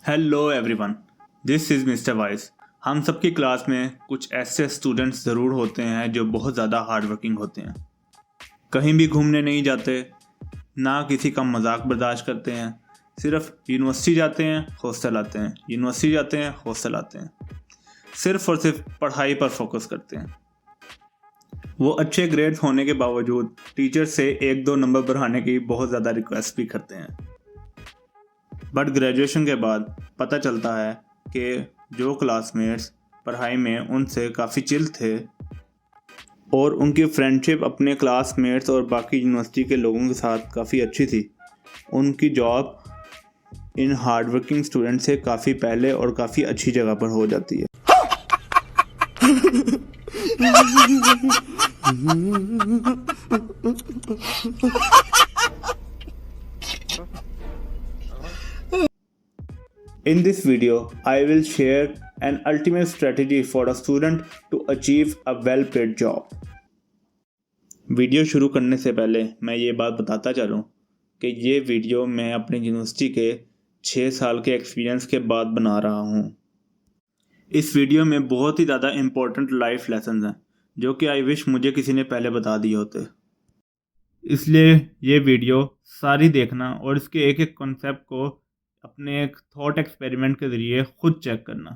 Hello everyone, this is mister vice. हम सबकी class में कुछ ऐसे स्टूडेंट्स ज़रूर होते हैं जो बहुत ज़्यादा हार्ड वर्किंग होते हैं। कहीं भी घूमने नहीं जाते, ना किसी का मजाक बर्दाश्त करते हैं। सिर्फ यूनिवर्सिटी जाते हैं, हॉस्टल आते हैं, यूनिवर्सिटी जाते हैं, हॉस्टल आते हैं। सिर्फ और सिर्फ पढ़ाई पर फोकस करते हैं। वो अच्छे ग्रेड्स होने के बावजूद टीचर से 1-2 नंबर बढ़ाने की बहुत ज़्यादा रिक्वेस्ट भी करते हैं। बट ग्रेजुएशन के बाद पता चलता है कि जो क्लासमेट्स पढ़ाई में उनसे काफ़ी चिल थे और उनकी फ्रेंडशिप अपने क्लासमेट्स और बाकी यूनिवर्सिटी के लोगों के साथ काफ़ी अच्छी थी, उनकी job in hard working student से काफ़ी पहले और काफ़ी अच्छी जगह पर हो जाती है। In this video, I will share an ultimate strategy for a student to achieve a well-paid job. Video शुरू करने से पहले मैं ये बात बताता चलूँ कि ये वीडियो मैं अपनी यूनिवर्सिटी के 6 साल के एक्सपीरियंस के बाद बना रहा हूँ। इस वीडियो में बहुत ही ज़्यादा इम्पोर्टेंट लाइफ लेसन्स हैं जो कि आई विश मुझे किसी ने पहले बता दिए होते। इसलिए ये वीडियो सारी देखना और इसके एक एक कॉन्सेप्ट को अपने एक थॉट एक्सपेरिमेंट के ज़रिए खुद चेक करना।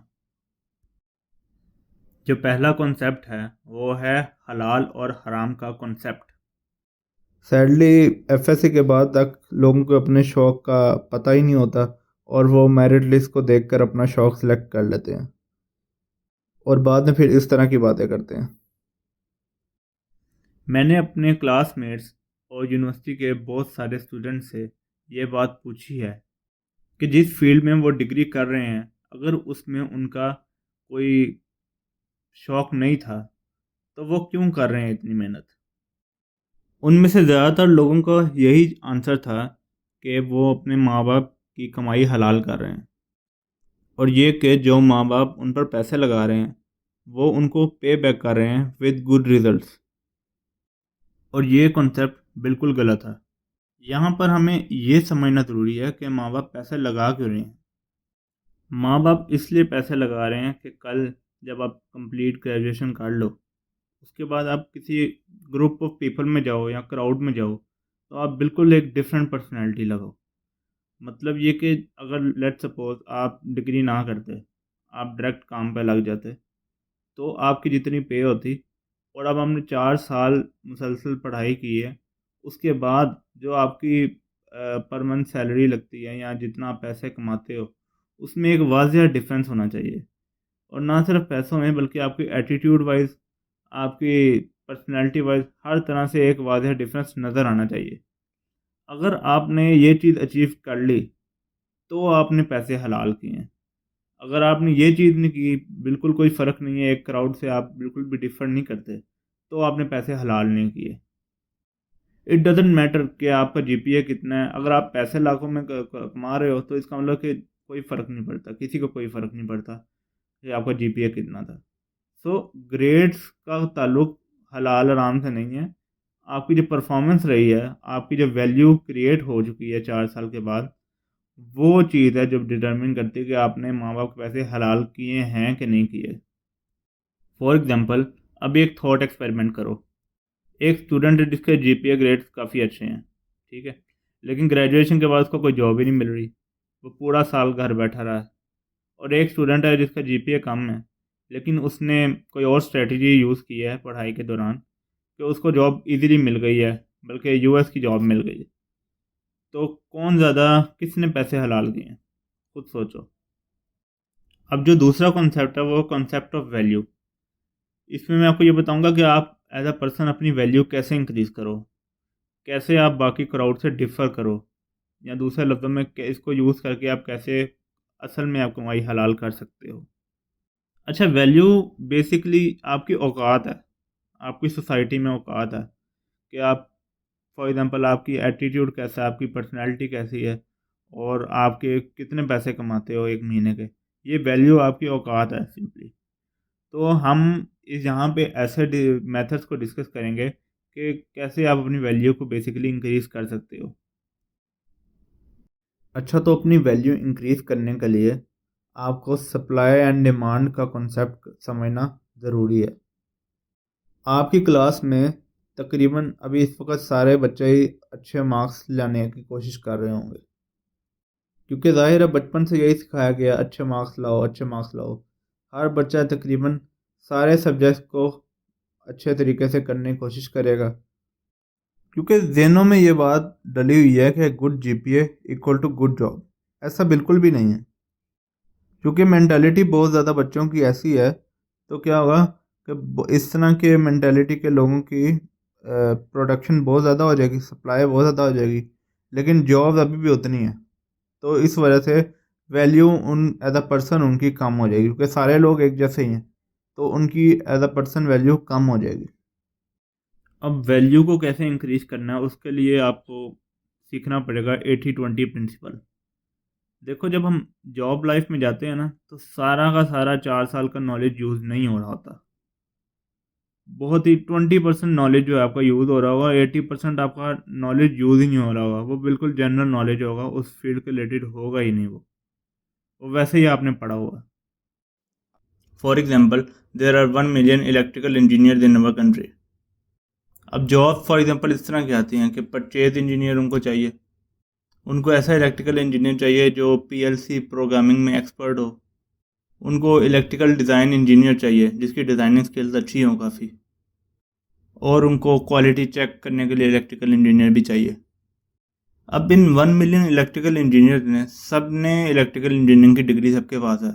जो पहला कॉन्सेप्ट है वो है हलाल और हराम का कॉन्सेप्ट। सैडली एफएससी के बाद तक लोगों को अपने शौक़ का पता ही नहीं होता और वो मेरिट लिस्ट को देखकर अपना शौक़ सेलेक्ट कर लेते हैं और बाद में फिर इस तरह की बातें करते हैं। मैंने अपने क्लासमेट्स और यूनिवर्सिटी के बहुत सारे स्टूडेंट से ये बात पूछी है कि जिस फील्ड में वो डिग्री कर रहे हैं, अगर उसमें उनका कोई शौक़ नहीं था तो वो क्यों कर रहे हैं इतनी मेहनत। उनमें से ज़्यादातर लोगों का यही आंसर था कि वो अपने माँ बाप की कमाई हलाल कर रहे हैं और ये कि जो माँ बाप उन पर पैसे लगा रहे हैं वो उनको पे बैक कर रहे हैं विद गुड रिजल्ट्स। और ये कॉन्सेप्ट बिल्कुल गलत है। यहाँ पर हमें ये समझना ज़रूरी है कि माँ बाप पैसे लगा क्यों रहे हैं। माँ बाप इसलिए पैसे लगा रहे हैं कि कल जब आप कंप्लीट ग्रेजुएशन कर लो, उसके बाद आप किसी ग्रुप ऑफ पीपल में जाओ या क्राउड में जाओ तो आप बिल्कुल एक डिफरेंट पर्सनैलिटी लगाओ। मतलब ये कि अगर लेट सपोज आप डिग्री ना करते, आप डायरेक्ट काम पे लग जाते तो आपकी जितनी पे होती और अब हमने 4 साल मुसलसल पढ़ाई की है, उसके बाद जो आपकी पर मंथ सैलरी लगती है या जितना आप पैसे कमाते हो, उसमें एक वाज़िया डिफरेंस होना चाहिए। और ना सिर्फ पैसों में बल्कि आपकी एटीट्यूड वाइज, आपकी पर्सनैलिटी वाइज हर तरह से एक वाज़िया डिफरेंस नज़र आना चाहिए। अगर आपने ये चीज़ अचीव कर ली तो आपने पैसे हलाल किए हैं। अगर आपने ये चीज़ नहीं की, बिल्कुल कोई फ़र्क नहीं है, एक क्राउड से आप बिल्कुल भी डिफ़र नहीं करते, तो आपने पैसे हलाल नहीं किए। इट डज़न्ट मैटर कि आपका जीपीए कितना है। अगर आप पैसे लाखों में कमा रहे हो तो इसका मतलब कि कोई फ़र्क नहीं पड़ता, किसी को कोई फ़र्क नहीं पड़ता कि आपका जीपीए कितना था। सो ग्रेड्स का ताल्लुक हलाल हराम से नहीं है। आपकी जो परफॉर्मेंस रही है, आपकी जो वैल्यू क्रिएट हो चुकी है 4 साल के बाद, वो चीज़ है जो डिटरमिन करती है कि आपने माँ बाप के पैसे हलाल किए हैं कि नहीं किए। फॉर एग्जांपल, अभी एक थॉट एक्सपेरिमेंट करो। एक स्टूडेंट है जिसके जीपीए ग्रेड्स काफ़ी अच्छे हैं, ठीक है, लेकिन ग्रेजुएशन के बाद उसको कोई जॉब ही नहीं मिल रही, वो पूरा साल घर बैठा रहा है। और एक स्टूडेंट है जिसका जीपीए कम है, लेकिन उसने कोई और स्ट्रेटजी यूज़ की है पढ़ाई के दौरान कि उसको जॉब इजीली मिल गई है, बल्कि यूएस की जॉब मिल गई है। तो कौन ज़्यादा, किसने पैसे हलाल किए हैं, खुद सोचो। अब जो दूसरा कॉन्सेप्ट है वो कॉन्सेप्ट ऑफ वैल्यू। इसमें मैं आपको ये बताऊंगा कि आप एज अ पर्सन अपनी वैल्यू कैसे इंक्रीज़ करो, कैसे आप बाकी क्राउड से डिफ़र करो, या दूसरे लफ्ज़ों में इसको यूज़ करके आप कैसे असल में आप कमाई हलाल कर सकते हो। अच्छा, वैल्यू बेसिकली आपकी औकात है, आपकी सोसाइटी में औकात है कि आप, फॉर एग्ज़ाम्पल, आपकी एटीट्यूड कैसा है, आपकी पर्सनैलिटी कैसी है और आपके कितने पैसे कमाते हो एक महीने के। ये वैल्यू आपकी औकात है सिंपली। तो हम इस यहाँ पे ऐसे मेथड्स को डिस्कस करेंगे कि कैसे आप अपनी वैल्यू को बेसिकली इंक्रीज़ कर सकते हो। अच्छा, तो अपनी वैल्यू इंक्रीज़ करने के लिए आपको सप्लाई एंड डिमांड का कॉन्सेप्ट समझना ज़रूरी है। आपकी क्लास में तकरीबन अभी इस वक्त सारे बच्चे ही अच्छे मार्क्स लाने की कोशिश कर रहे होंगे, क्योंकि ज़ाहिर है बचपन से यही सिखाया गया, अच्छे मार्क्स लाओ, अच्छे मार्क्स लाओ। हर बच्चा तकरीबन सारे सब्जेक्ट्स को अच्छे तरीके से करने की कोशिश करेगा, क्योंकि ज़हनों में ये बात डली हुई है कि good GPA equal to good job. ऐसा बिल्कुल भी नहीं है, क्योंकि मेंटालिटी बहुत ज़्यादा बच्चों की ऐसी है। तो क्या होगा कि इस तरह के मेंटालिटी के लोगों की प्रोडक्शन बहुत ज़्यादा हो जाएगी, सप्लाई बहुत ज़्यादा हो जाएगी, लेकिन जॉब अभी भी उतनी है। तो इस वजह से वैल्यू उन एज अ पर्सन उनकी कम हो जाएगी, क्योंकि सारे लोग एक जैसे ही हैं, तो उनकी एज अ पर्सन वैल्यू कम हो जाएगी। अब वैल्यू को कैसे इंक्रीज करना है उसके लिए आपको सीखना पड़ेगा 80-20 प्रिंसिपल। देखो, जब हम जॉब लाइफ में जाते हैं ना, तो सारा का सारा 4 साल का नॉलेज यूज़ नहीं हो रहा होता। बहुत ही 20% नॉलेज जो है आपका यूज़ हो रहा होगा, 80% आपका नॉलेज यूज़ ही नहीं हो रहा होगा। वो बिल्कुल जनरल नॉलेज होगा, उस फील्ड के रिलेटेड होगा ही नहीं वो वैसे ही आपने पढ़ा होगा। For example, there are 1 million electrical engineer in our country. अब जॉब फॉर एग्जांपल इस तरह की आती हैं कि परचेज इंजीनियर उनको चाहिए, उनको ऐसा इलेक्ट्रिकल इंजीनियर चाहिए जो पीएलसी प्रोग्रामिंग में एक्सपर्ट हो। उनको इलेक्ट्रिकल डिज़ाइन इंजीनियर चाहिए जिसकी डिज़ाइनिंग स्किल्स अच्छी हों काफ़ी। और उनको क्वालिटी चेक करने के लिए इलेक्ट्रिकल इंजीनियर भी चाहिए। अब इन 1 मिलियन इलेक्ट्रिकल इंजीनियर ने सब ने इलेक्ट्रिकल इंजीनियरिंग की डिग्री सबके पास है।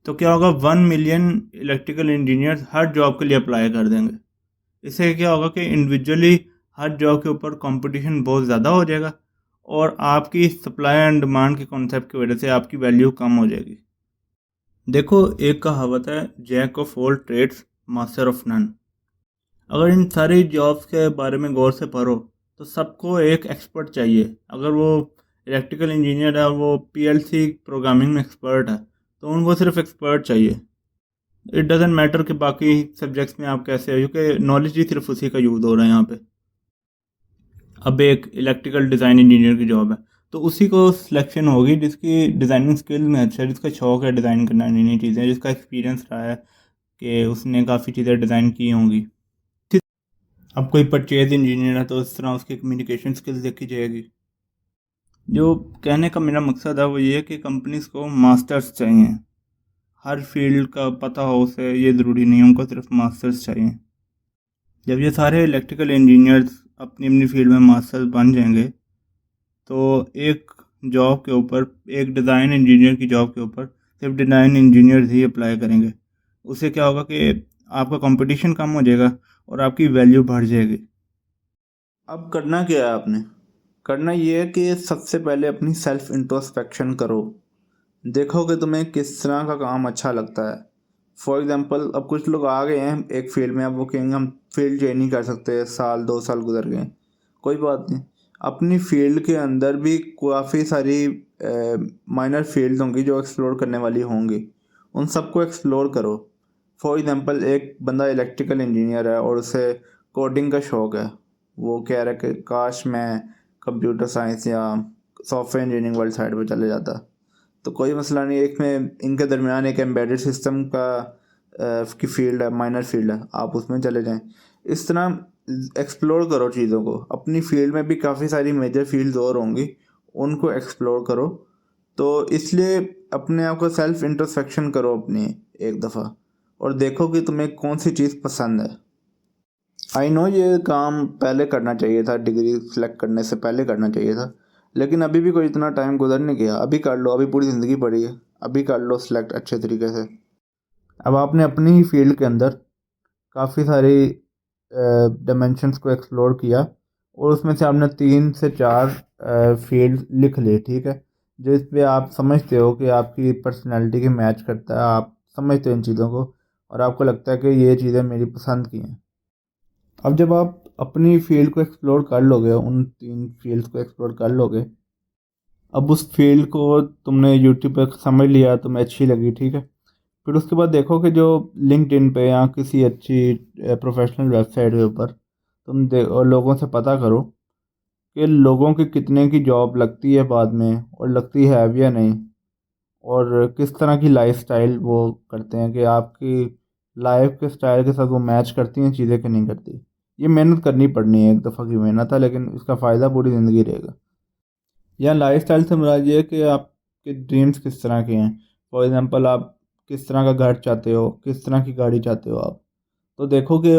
तो क्या होगा, 1 मिलियन इलेक्ट्रिकल इंजीनियर हर जॉब के लिए अप्लाई कर देंगे। इससे क्या होगा कि इंडिविजुअली हर जॉब के ऊपर कंपटीशन बहुत ज़्यादा हो जाएगा, और आपकी सप्लाई एंड डिमांड के कॉन्सेप्ट की वजह से आपकी वैल्यू कम हो जाएगी। देखो, एक कहावत है, jack of all trades master of none. अगर इन सारी जॉब्स के बारे में गौर से पढ़ो तो सबको एक एक्सपर्ट चाहिए। अगर वो इलेक्ट्रिकल इंजीनियर है, वो पीएलसी प्रोग्रामिंग में एक्सपर्ट है, तो उनको सिर्फ एक्सपर्ट चाहिए। इट डजेंट मैटर कि बाकी सब्जेक्ट्स में आप कैसे हो, क्योंकि नॉलेज ही सिर्फ उसी का यूज़ हो रहा है यहाँ पे। अब एक इलेक्ट्रिकल डिज़ाइन इंजीनियर की जॉब है, तो उसी को सिलेक्शन होगी जिसकी डिज़ाइनिंग स्किल में अच्छा है, जिसका शौक है डिज़ाइन करना नई नई चीज़ें, जिसका एक्सपीरियंस रहा है कि उसने काफ़ी चीज़ें डिज़ाइन की होंगी। अब कोई परचेज इंजीनियर है तो इस तरह उसकी कम्युनिकेशन स्किल्स देखी जाएगी। जो कहने का मेरा मकसद है वो ये है कि कंपनीज को मास्टर्स चाहिए। हर फील्ड का पता हो उसे, ये ज़रूरी नहीं, उनको सिर्फ मास्टर्स चाहिए। जब ये सारे इलेक्ट्रिकल इंजीनियर्स अपनी अपनी फील्ड में मास्टर्स बन जाएंगे, तो एक जॉब के ऊपर, एक डिज़ाइन इंजीनियर की जॉब के ऊपर सिर्फ डिज़ाइन इंजीनियर ही अप्लाई करेंगे। उससे क्या होगा कि आपका कंपटीशन कम हो जाएगा और आपकी वैल्यू बढ़ जाएगी। अब करना क्या है आपने? करना ये है कि सबसे पहले अपनी सेल्फ इंट्रोस्पेक्शन करो। देखो कि तुम्हें किस तरह का काम अच्छा लगता है। फॉर एग्जांपल, अब कुछ लोग आ गए हैं एक फील्ड में, अब वो कहेंगे हम फील्ड चेंज नहीं कर सकते, साल 2 साल गुजर गए। कोई बात नहीं, अपनी फील्ड के अंदर भी काफ़ी सारी माइनर फील्ड होंगी जो एक्सप्लोर करने वाली होंगी, उन सबको एक्सप्लोर करो। फॉर एग्जांपल, एक बंदा इलेक्ट्रिकल इंजीनियर है और उसे कोडिंग का शौक़ है। वो कह रहा है कि काश मैं कंप्यूटर साइंस या सॉफ्टवेयर इंजीनियरिंग वाली साइड पर चले जाता। तो कोई मसला नहीं, एक में इनके दरमियान एक एम्बेडेड सिस्टम का की फील्ड है, माइनर फील्ड है, आप उसमें चले जाएं। इस तरह एक्सप्लोर करो चीज़ों को। अपनी फील्ड में भी काफ़ी सारी मेजर फील्ड्स और होंगी, उनको एक्सप्लोर करो। तो इसलिए अपने आप को सेल्फ इंट्रोस्पेक्शन करो अपनी एक दफ़ा, और देखो कि तुम्हें कौन सी चीज़ पसंद है। आई नो ये काम पहले करना चाहिए था, डिग्री सेलेक्ट करने से पहले करना चाहिए था, लेकिन अभी भी कोई इतना टाइम गुजर नहीं गया। अभी कर लो, अभी पूरी ज़िंदगी पड़ी है, अभी कर लो सिलेक्ट अच्छे तरीके से। अब आपने अपनी ही फील्ड के अंदर काफ़ी सारी डायमेंशंस को एक्सप्लोर किया, और उसमें से आपने 3 से 4 फील्ड लिख लिए, ठीक है, जो इस पे आप समझते हो कि आपकी पर्सनैलिटी के मैच करता है, आप समझते हो इन चीज़ों को, और आपको लगता है कि ये चीज़ें मेरी पसंद की हैं। अब जब आप अपनी फील्ड को एक्सप्लोर कर लोगे, उन 3 फील्ड्स को एक्सप्लोर कर लोगे, अब उस फील्ड को तुमने यूट्यूब पर समझ लिया, तुम्हें अच्छी लगी, ठीक है, फिर उसके बाद देखो कि जो लिंक्डइन पे या किसी अच्छी प्रोफेशनल वेबसाइट के ऊपर तुम और लोगों से पता करो कि लोगों की कितने की जॉब लगती है बाद में और लगती है भी या नहीं, और किस तरह की लाइफ स्टाइल वो करते हैं कि आपकी लाइफ के स्टाइल के साथ वो मैच करती हैं चीज़ें कि नहीं करती। ये मेहनत करनी पड़नी है, एक दफ़ा की मेहनत है लेकिन इसका फ़ायदा पूरी ज़िंदगी रहेगा। या लाइफ स्टाइल से मुराद ये है कि आपके ड्रीम्स किस तरह के हैं। फॉर एग्ज़ाम्पल, आप किस तरह का घर चाहते हो, किस तरह की गाड़ी चाहते हो आप। तो देखो कि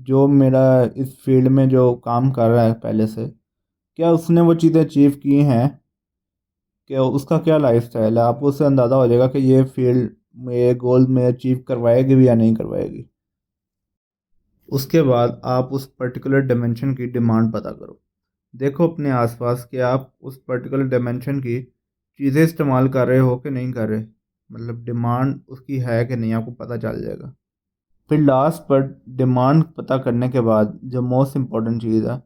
जो मेरा इस फील्ड में जो काम कर रहा है पहले से, क्या उसने वो चीज़ें अचीव की हैं, कि उसका क्या लाइफ स्टाइल है। आपको उससे अंदाज़ा हो जाएगा कि ये फील्ड में गोल में अचीव करवाएगी भी या नहीं करवाएगी। उसके बाद आप उस पर्टिकुलर डायमेंशन की डिमांड पता करो। देखो अपने आसपास कि आप उस पर्टिकुलर डायमेंशन की चीज़ें इस्तेमाल कर रहे हो कि नहीं कर रहे, मतलब डिमांड उसकी है कि नहीं, आपको पता चल जाएगा। फिर लास्ट पर डिमांड पता करने के बाद जो मोस्ट इम्पॉर्टेंट चीज़ है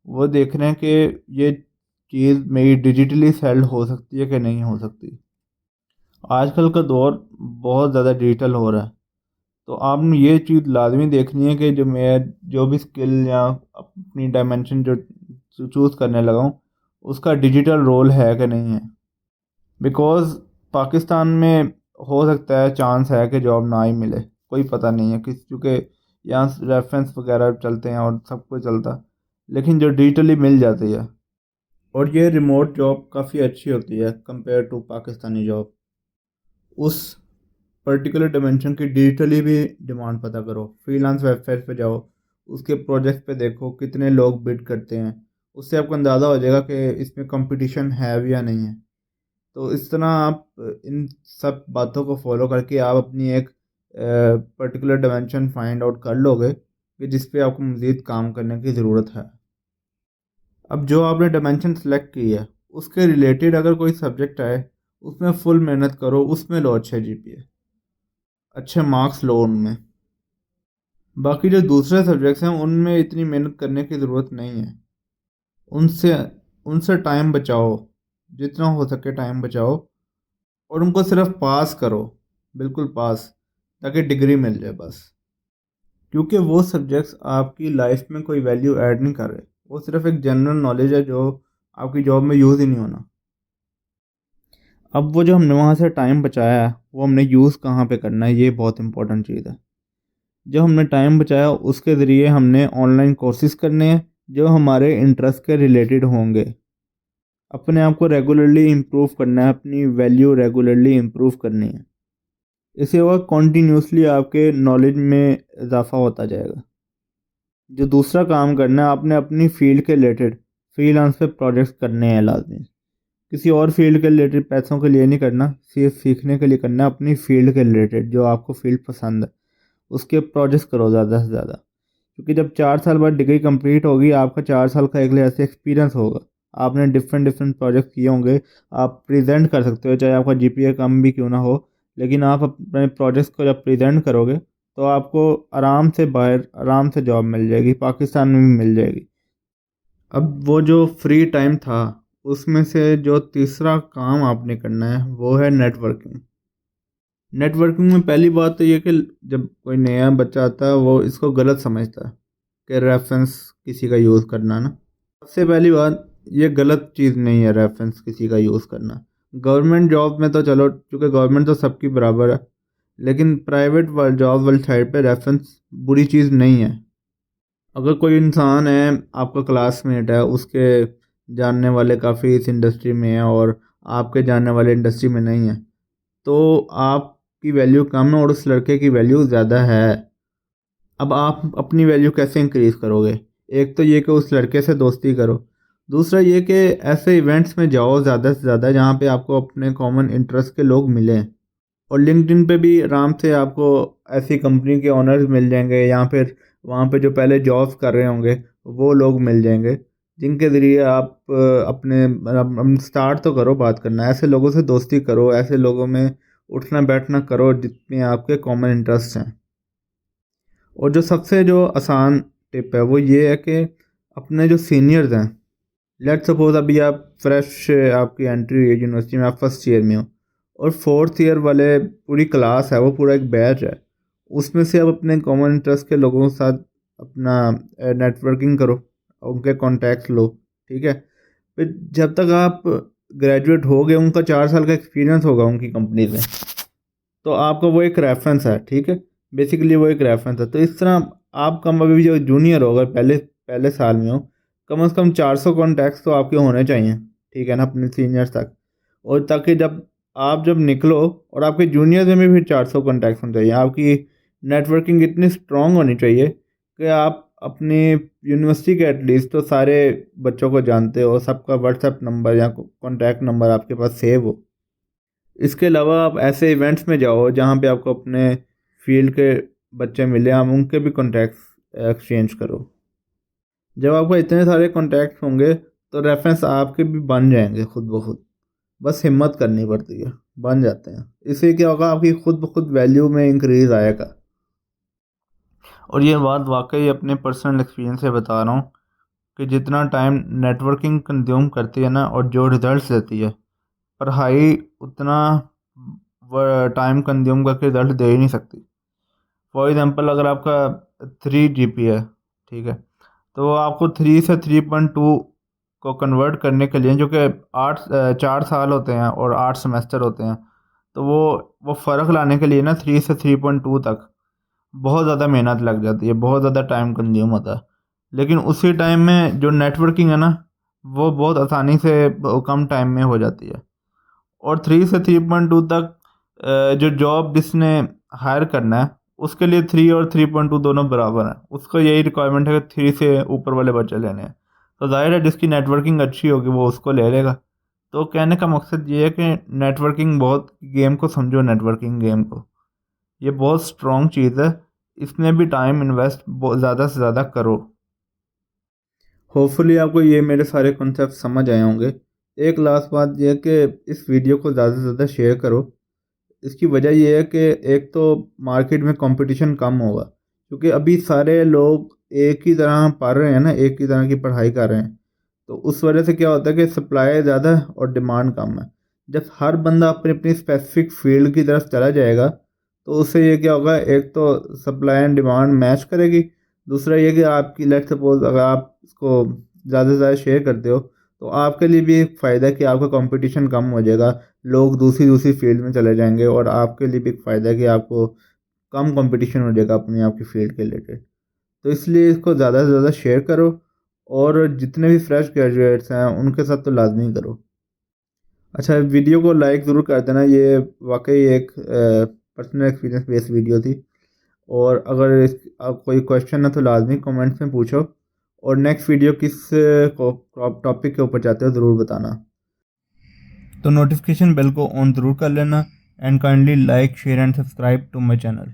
वो देख रहे हैं कि ये चीज़ मेरी डिजिटली सेल हो सकती है कि नहीं हो सकती। आजकल का दौर बहुत ज़्यादा डिजिटल हो रहा है, तो आपने ये चीज़ लाजमी देखनी है कि जो मैं जो भी स्किल या अपनी डायमेंशन जो चूज़ करने लगा हूँ उसका डिजिटल रोल है कि नहीं है। बिकॉज़ पाकिस्तान में हो सकता है, चांस है कि जॉब ना ही मिले, कोई पता नहीं है किस, क्योंकि यहाँ रेफरेंस वगैरह चलते हैं और सब कुछ चलता, लेकिन जो डिजिटली मिल जाती है। और ये रिमोट जॉब काफ़ी अच्छी होती है कंपेयर टू पाकिस्तानी जॉब। उस पर्टिकुलर डायमेंशन की डिजिटली भी डिमांड पता करो, फ्रीलांस वेबसाइट पे जाओ, उसके प्रोजेक्ट पे देखो कितने लोग बिड करते हैं। उससे आपको अंदाज़ा हो जाएगा कि इसमें कंपटीशन है भी या नहीं है। तो इस तरह आप इन सब बातों को फॉलो करके आप अपनी एक पर्टिकुलर डायमेंशन फाइंड आउट कर लोगे कि जिस पे आपको मज़ीद काम करने की ज़रूरत है। अब जो आपने डायमेंशन सेलेक्ट की है उसके रिलेटेड अगर कोई सब्जेक्ट आए, उसमें फुल मेहनत करो, उसमें लो अच्छे जीपीए, अच्छे मार्क्स लो उनमें। बाकी जो दूसरे सब्जेक्ट्स हैं उनमें इतनी मेहनत करने की ज़रूरत नहीं है। उनसे उनसे टाइम बचाओ, जितना हो सके टाइम बचाओ, और उनको सिर्फ पास करो, बिल्कुल पास, ताकि डिग्री मिल जाए बस। क्योंकि वो सब्जेक्ट्स आपकी लाइफ में कोई वैल्यू ऐड नहीं कर रहे, वो सिर्फ एक जनरल नॉलेज है जो आपकी जॉब में यूज़ ही नहीं होना। अब वो जो हमने वहाँ से टाइम बचाया है वो हमने यूज़ कहाँ पे करना है, ये बहुत इंपॉर्टेंट चीज़ है। जो हमने टाइम बचाया उसके ज़रिए हमने ऑनलाइन कोर्सेज करने हैं जो हमारे इंटरेस्ट के रिलेटेड होंगे। अपने आप को रेगुलरली इम्प्रूव करना है, अपनी वैल्यू रेगुलरली इम्प्रूव करनी है। इससे होगा कॉन्टीन्यूसली आपके नॉलेज में इजाफा होता जाएगा। जो दूसरा काम करना है, आपने अपनी फील्ड के रिलेटेड फ्रीलांस पे प्रोजेक्ट्स करने हैं लाजमी। किसी और फील्ड के रिलेटेड पैसों के लिए नहीं करना, सिर्फ सीखने के लिए करना है। अपनी फील्ड के रिलेटेड जो आपको फील्ड पसंद है उसके प्रोजेक्ट्स करो ज़्यादा से ज़्यादा। क्योंकि जब 4 साल बाद डिग्री कंप्लीट होगी, आपका 4 साल का एक लिहाज से एक्सपीरियंस होगा। आपने डिफरेंट डिफरेंट प्रोजेक्ट किए होंगे, आप प्रेजेंट कर सकते हो, चाहे आपका जीपीए कम भी क्यों ना हो। लेकिन आप अपने प्रोजेक्ट्स को जब प्रेजेंट करोगे तो आपको आराम से बाहर आराम से जॉब मिल जाएगी, पाकिस्तान में भी मिल जाएगी। अब वो जो फ्री टाइम था उसमें से जो तीसरा काम आपने करना है वो है नेटवर्किंग। नेटवर्किंग में पहली बात तो ये कि जब कोई नया बच्चा आता है वो इसको गलत समझता है कि रेफरेंस किसी का यूज़ करना ना। सबसे पहली बात, ये गलत चीज़ नहीं है रेफरेंस किसी का यूज़ करना। गवर्नमेंट जॉब में तो चलो, क्योंकि गवर्नमेंट तो सबकी बराबर है, लेकिन प्राइवेट जॉब वाली साइड पे रेफरेंस बुरी चीज़ नहीं है। अगर कोई इंसान है, आपका क्लासमेट है, उसके जानने वाले काफ़ी इस इंडस्ट्री में हैं और आपके जानने वाले इंडस्ट्री में नहीं है, तो आपकी वैल्यू कम है और उस लड़के की वैल्यू ज़्यादा है। अब आप अपनी वैल्यू कैसे इंक्रीज़ करोगे? एक तो ये कि उस लड़के से दोस्ती करो। दूसरा ये कि ऐसे इवेंट्स में जाओ ज़्यादा से ज़्यादा जहाँ पे आपको अपने कॉमन इंटरेस्ट के लोग मिलें। और लिंक्डइन पे भी आराम से आपको ऐसी कंपनी के ओनर्स मिल जाएंगे, या फिर वहाँ पे जो पहले जॉब्स कर रहे होंगे वो लोग मिल जाएंगे, जिनके ज़रिए आप अपने स्टार्ट तो करो बात करना। ऐसे लोगों से दोस्ती करो, ऐसे लोगों में उठना बैठना करो जितने आपके कॉमन इंटरेस्ट हैं। और जो सबसे जो आसान टिप है वो ये है कि अपने जो सीनियर्स हैं, लेट सपोज अभी आप फ्रेश, आपकी एंट्री हुई है यूनिवर्सिटी में, आप फर्स्ट ईयर में हो, और फोर्थ ईयर वाले पूरी क्लास है, वो पूरा एक बैच है, उसमें से आप अपने कॉमन इंटरेस्ट के लोगों के साथ अपना नेटवर्किंग करो, उनके कॉन्टैक्ट लो। ठीक है। फिर जब तक आप ग्रेजुएट हो गए, उनका 4 साल का एक्सपीरियंस होगा उनकी कंपनी में, तो आपका वो एक रेफरेंस है, ठीक है। बेसिकली वो एक रेफरेंस है। तो इस तरह आप कम, अभी जो जूनियर हो, अगर पहले पहले साल में हो, कम से कम 400 कॉन्टैक्ट्स तो आपके होने चाहिए, ठीक है ना, अपने सीनियर्स तक। और ताकि जब निकलो, और आपके जूनियर्स में भी फिर 400 कॉन्टैक्ट्स होने चाहिए। आपकी नेटवर्किंग इतनी स्ट्रांग होनी चाहिए कि आप अपनी यूनिवर्सिटी के एटलीस्ट तो सारे बच्चों को जानते हो, सबका व्हाट्सएप नंबर या कॉन्टैक्ट नंबर आपके पास सेव हो। इसके अलावा आप ऐसे इवेंट्स में जाओ जहाँ पे आपको अपने फील्ड के बच्चे मिले, आप उनके भी कॉन्टैक्ट्स एक्सचेंज करो। जब आपको इतने सारे कॉन्टैक्ट्स होंगे तो रेफरेंस आपके भी बन जाएंगे खुद ब खुद। बस हिम्मत करनी पड़ती है, बन जाते हैं। इससे क्या होगा, आपकी खुद ब खुद वैल्यू में इंक्रीज आएगा। और ये बात वाकई अपने पर्सनल एक्सपीरियंस से बता रहा हूँ कि जितना टाइम नेटवर्किंग कंज्यूम करती है ना, और जो रिजल्ट्स देती है, पढ़ाई उतना टाइम कंज्यूम करके रिजल्ट दे ही नहीं सकती। फॉर एग्जांपल, अगर आपका 3 GPA है, ठीक है, तो आपको 3 से 3.2 को कन्वर्ट करने के लिए, जो कि 4 साल होते हैं और 8 सेमेस्टर होते हैं, तो वो फ़र्क लाने के लिए ना 3 से 3.2 तक बहुत ज़्यादा मेहनत लग जाती है, बहुत ज़्यादा टाइम कंज्यूम होता है। लेकिन उसी टाइम में जो नेटवर्किंग है ना, वो बहुत आसानी से कम टाइम में हो जाती है। और 3 से 3.2 तक जो जॉब जिसने हायर करना है, उसके लिए 3 और 3.2 दोनों बराबर हैं। उसको यही रिक्वायरमेंट है कि 3 से ऊपर वाले बच्चे लेने हैं। तो जाहिर है जिसकी नेटवर्किंग अच्छी होगी वो उसको ले लेगा। तो कहने का मकसद ये है कि नेटवर्किंग बहुत, गेम को समझो, नेटवर्किंग गेम को, ये बहुत स्ट्रॉन्ग चीज़ है। इसमें भी टाइम इन्वेस्ट ज़्यादा से ज़्यादा करो। होपफुली आपको ये मेरे सारे कॉन्सेप्ट समझ आए होंगे। एक लास्ट बात यह है कि इस वीडियो को ज़्यादा से ज़्यादा शेयर करो। इसकी वजह यह है कि एक तो मार्केट में कंपटीशन कम होगा, क्योंकि अभी सारे लोग एक ही तरह पढ़ रहे हैं ना, एक ही तरह की पढ़ाई कर रहे हैं। तो उस वजह से क्या होता है कि सप्लाई ज़्यादा है और डिमांड कम है। जब हर बंदा अपनी अपनी स्पेसिफिक फील्ड की तरफ चला जाएगा, तो उससे ये क्या होगा, एक तो सप्लाई एंड डिमांड मैच करेगी। दूसरा ये कि आपकी, लेट सपोज, अगर आप इसको ज़्यादा से ज़्यादा शेयर करते हो, तो आपके लिए भी एक फ़ायदा है कि आपका कंपटीशन कम हो जाएगा। लोग दूसरी दूसरी फील्ड में चले जाएंगे, और आपके लिए भी एक फ़ायदा है कि आपको कम कंपटीशन हो जाएगा अपनी आपकी फील्ड के रिलेटेड। तो इसलिए इसको ज़्यादा से ज़्यादा शेयर करो, और जितने भी फ्रेश ग्रेजुएट्स हैं उनके साथ तो लाजमी करो। अच्छा, वीडियो को लाइक ज़रूर कर देना। ये वाकई एक पर्सनल एक्सपीरियंस बेस्ड वीडियो थी। और अगर आप कोई क्वेश्चन है तो लाजमी कमेंट्स में पूछो। और नेक्स्ट वीडियो किस टॉपिक के ऊपर चाहते हो ज़रूर बताना। तो नोटिफिकेशन बेल को ऑन ज़रूर कर लेना, and kindly like, share and subscribe to my channel.